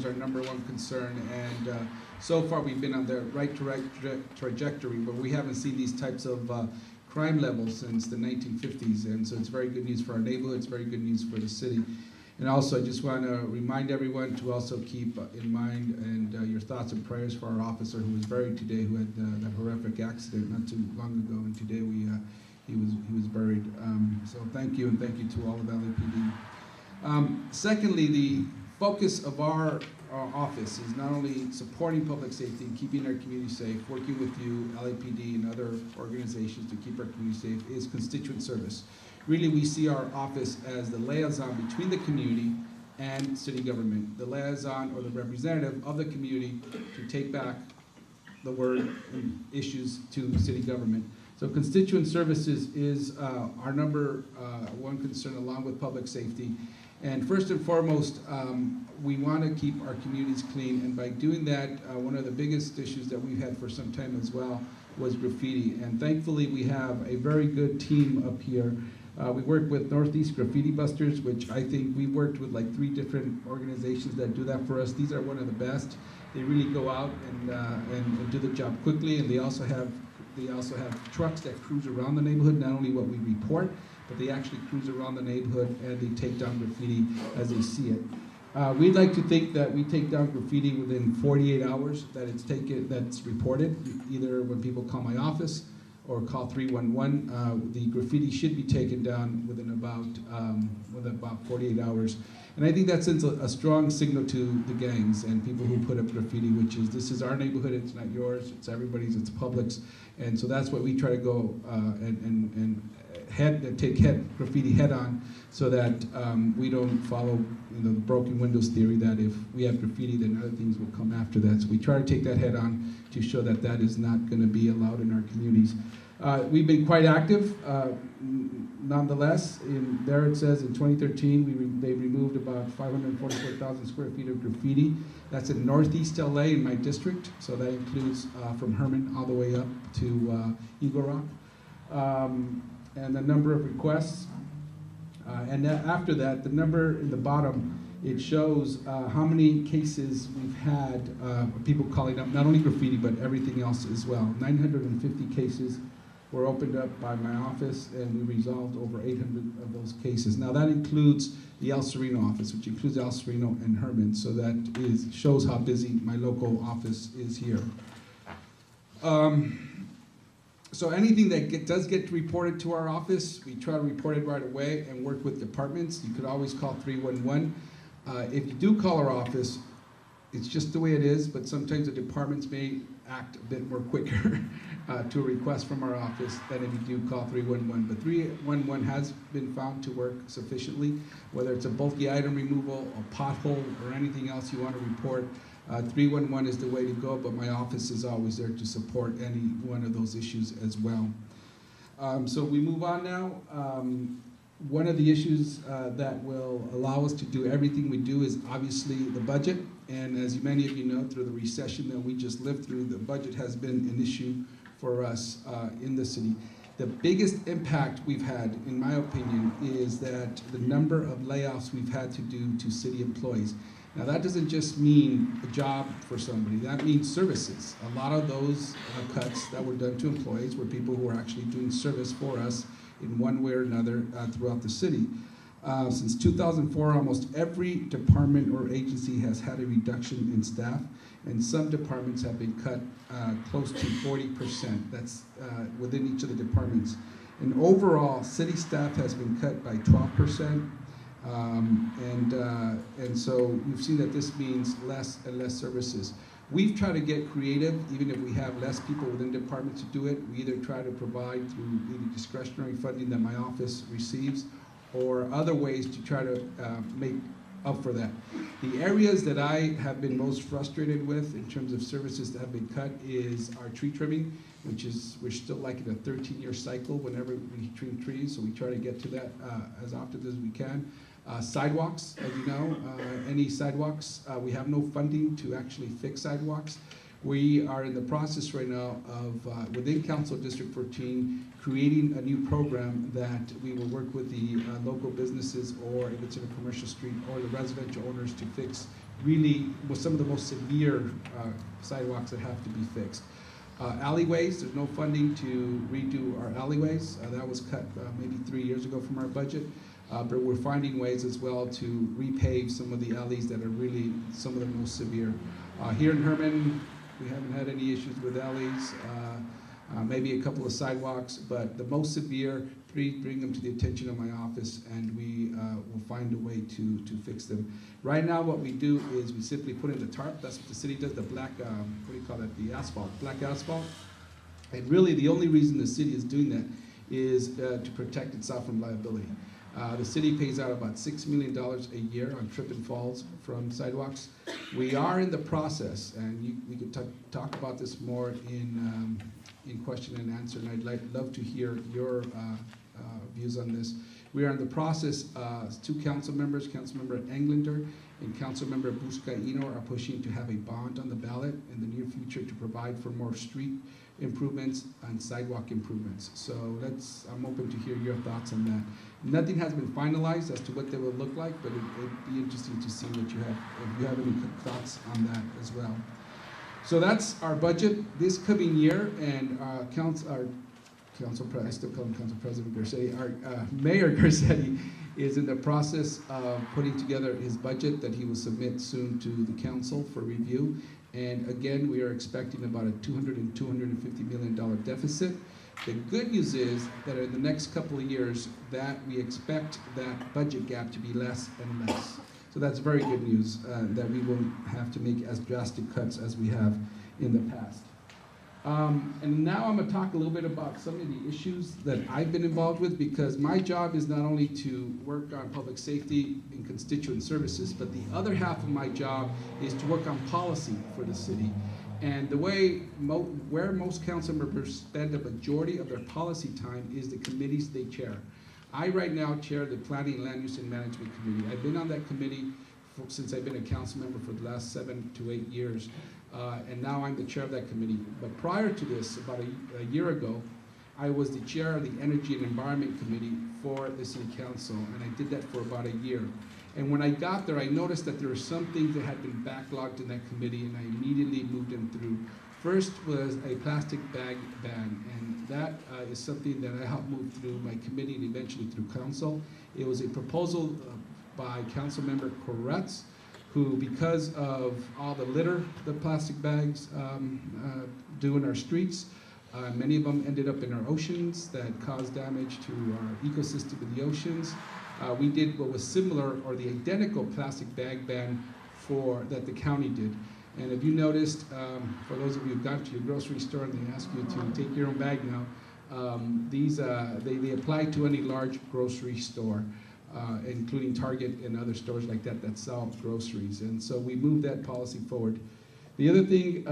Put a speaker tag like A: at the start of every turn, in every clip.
A: our #1 concern, and so far we've been on the right trajectory, but we haven't seen these types of crime levels since the 1950s, and so it's very good news for our neighborhood, it's very good news for the city. And also, I just want to remind everyone to also keep in mind and your thoughts and prayers for our officer who was buried today, who had that horrific accident not too long ago, and today he was buried. So thank you, and thank you to all of LAPD. Secondly, the focus of our office is not only supporting public safety and keeping our community safe, working with you, LAPD, and other organizations to keep our community safe, is constituent service. Really, we see our office as the liaison between the community and city government, the liaison or the representative of the community to take back the word and issues to city government. So constituent services is our #1 concern, along with public safety. And first and foremost, we want to keep our communities clean, and by doing that, one of the biggest issues that we've had for some time as well was graffiti. And thankfully, we have a very good team up here. We work with Northeast Graffiti Busters, which I think we've worked with like 3 different organizations that do that for us. These are one of the best. They really go out and do the job quickly, and they also have trucks that cruise around the neighborhood, not only what we report, but they actually cruise around the neighborhood and they take down graffiti as they see it. We'd like to think that we take down graffiti within 48 hours that's reported, either when people call my office or call 311. The graffiti should be taken down within about 48 hours. And I think that sends a strong signal to the gangs and people who put up graffiti, which is, this is our neighborhood, it's not yours, it's everybody's, it's public's. And so that's what we try to go and take graffiti head on, so that we don't follow the broken windows theory that if we have graffiti, then other things will come after that. So we try to take that head on to show that that is not going to be allowed in our communities. We've been quite active, nonetheless. There it says in 2013 they removed about 544,000 square feet of graffiti. That's in Northeast LA in my district, so that includes from Hermon all the way up to Eagle Rock. And the number of requests. And after that, the number in the bottom, it shows how many cases we've had people calling up, not only graffiti, but everything else as well. 950 cases were opened up by my office, and we resolved over 800 of those cases. Now that includes the El Sereno office, which includes El Sereno and Hermon, so that shows how busy my local office is here. So anything that does get reported to our office, we try to report it right away and work with departments. You could always call 311. If you do call our office, it's just the way it is, but sometimes the departments may act a bit more quicker to a request from our office than if you do call 311. But 311 has been found to work sufficiently, whether it's a bulky item removal, a pothole, or anything else you want to report. 311 is the way to go, but my office is always there to support any one of those issues as well. So we move on now. One of the issues that will allow us to do everything we do is obviously the budget. And as many of you know, through the recession that we just lived through, the budget has been an issue for us in the city. The biggest impact we've had, in my opinion, is that the number of layoffs we've had to do to city employees. Now that doesn't just mean a job for somebody, that means services. A lot of those cuts that were done to employees were people who were actually doing service for us in one way or another throughout the city. Since 2004, almost every department or agency has had a reduction in staff, and some departments have been cut close to 40%. That's within each of the departments. And overall, city staff has been cut by 12%. And so you've seen that this means less and less services. We've tried to get creative, even if we have less people within departments to do it. We either try to provide through either discretionary funding that my office receives, or other ways to try to make up for that. The areas that I have been most frustrated with in terms of services that have been cut is our tree trimming, which is, we're still like in a 13-year cycle whenever we trim trees, so we try to get to that as often as we can. Sidewalks, as you know, any sidewalks, we have no funding to actually fix sidewalks. We are in the process right now of, within Council District 14, creating a new program that we will work with the local businesses, or if it's in a commercial street, or the residential owners to fix really with some of the most severe sidewalks that have to be fixed. Alleyways, there's no funding to redo our alleyways. That was cut maybe 3 years ago from our budget. But we're finding ways as well to repave some of the alleys that are really some of the most severe. Here in Hermon, we haven't had any issues with alleys, maybe a couple of sidewalks, but the most severe, bring them to the attention of my office, and we will find a way to fix them. Right now, what we do is we simply put in the tarp. That's what the city does, the black, what do you call it, the asphalt, black asphalt. And really, the only reason the city is doing that is to protect itself from liability. The city pays out about $6 million a year on trip and falls from sidewalks. We are in the process, and we could talk about this more in question and answer, and I'd love to hear your views on this. We are in the process, two council members, Councilmember Englander and Councilmember Buscaino, are pushing to have a bond on the ballot in the near future to provide for more street improvements and sidewalk improvements. So I'm open to hear your thoughts on that. Nothing has been finalized as to what they will look like, but it'd be interesting to see what you have, if you have any thoughts on that as well. So that's our budget this coming year, and I still call him Council President Garcetti. Our Mayor Garcetti is in the process of putting together his budget that he will submit soon to the council for review. And again, we are expecting about a $200 and $250 million deficit. The good news is that in the next couple of years, that we expect that budget gap to be less and less. So that's very good news, that we won't have to make as drastic cuts as we have in the past. And now I'm going to talk a little bit about some of the issues that I've been involved with, because my job is not only to work on public safety and constituent services, but the other half of my job is to work on policy for the city. And the way, where most council members spend a majority of their policy time is the committees they chair. I right now chair the Planning, Land Use, and Management Committee. I've been on that committee since I've been a council member for the last 7 to 8 years. And now I'm the chair of that committee. But prior to this, about a year ago, I was the chair of the Energy and Environment Committee for the City Council, and I did that for about a year. And when I got there, I noticed that there were some things that had been backlogged in that committee, and I immediately moved them through. First was a plastic bag ban, and that is something that I helped move through my committee and eventually through council. It was a proposal by Councilmember Koretz, who, because of all the litter the plastic bags do in our streets, many of them ended up in our oceans that caused damage to our ecosystem in the oceans. We did what was similar or the identical plastic bag ban that the county did. And if you noticed, for those of you who've gone to your grocery store and they ask you to take your own bag now, they apply to any large grocery store, including Target and other stores like that sell groceries. And so we moved that policy forward. The other thing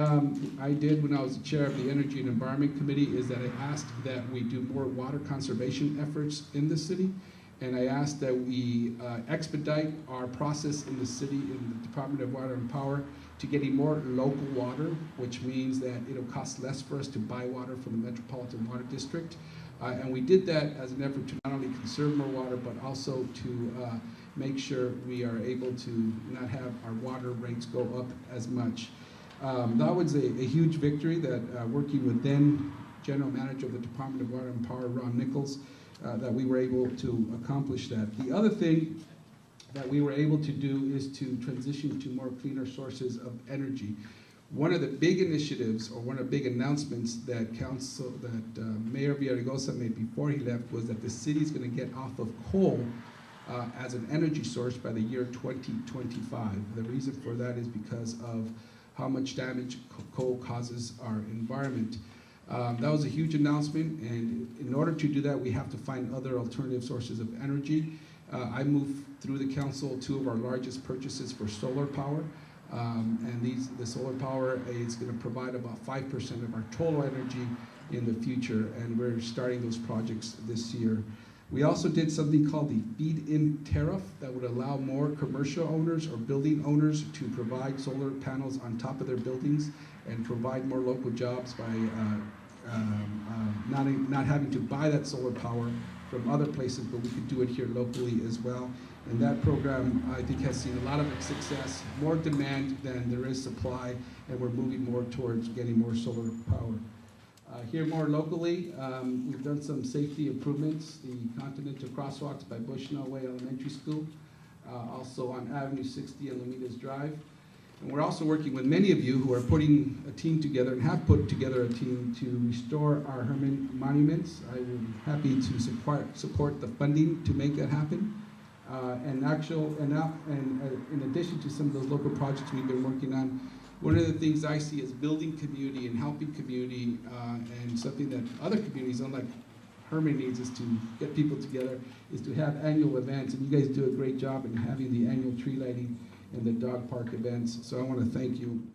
A: I did when I was the chair of the Energy and Environment Committee is that I asked that we do more water conservation efforts in the city. And I asked that we expedite our process in the city, in the Department of Water and Power, to getting more local water, which means that it'll cost less for us to buy water from the Metropolitan Water District. And we did that as an effort to not only conserve more water, but also to make sure we are able to not have our water rates go up as much. That was a huge victory that working with then General Manager of the Department of Water and Power, Ron Nichols, that we were able to accomplish that. The other thing that we were able to do is to transition to more cleaner sources of energy. One of the big initiatives, or one of the big announcements that Mayor Villaraigosa made before he left was that the city is going to get off of coal as an energy source by the year 2025. The reason for that is because of how much damage coal causes our environment. That was a huge announcement, and in order to do that, we have to find other alternative sources of energy. I moved through the council 2 of our largest purchases for solar power, and the solar power is going to provide about 5% of our total energy in the future, and we're starting those projects this year. We also did something called the feed-in tariff that would allow more commercial owners or building owners to provide solar panels on top of their buildings and provide more local jobs by not having to buy that solar power from other places, but we could do it here locally as well. And that program, I think, has seen a lot of success, more demand than there is supply, and we're moving more towards getting more solar power. Here more locally, we've done some safety improvements, the Continental Crosswalks by Bushnell Way Elementary School, also on Avenue 60 and Lomitas Drive. And we're also working with many of you who are putting a team together and have put together a team to restore our Hermon monuments. I'm happy to support the funding to make that happen. In addition to some of those local projects we've been working on, one of the things I see is building community and helping community, and something that other communities, unlike Hermon, needs is to get people together, is to have annual events. And you guys do a great job in having the annual tree lighting and the dog park events. So I want to thank you.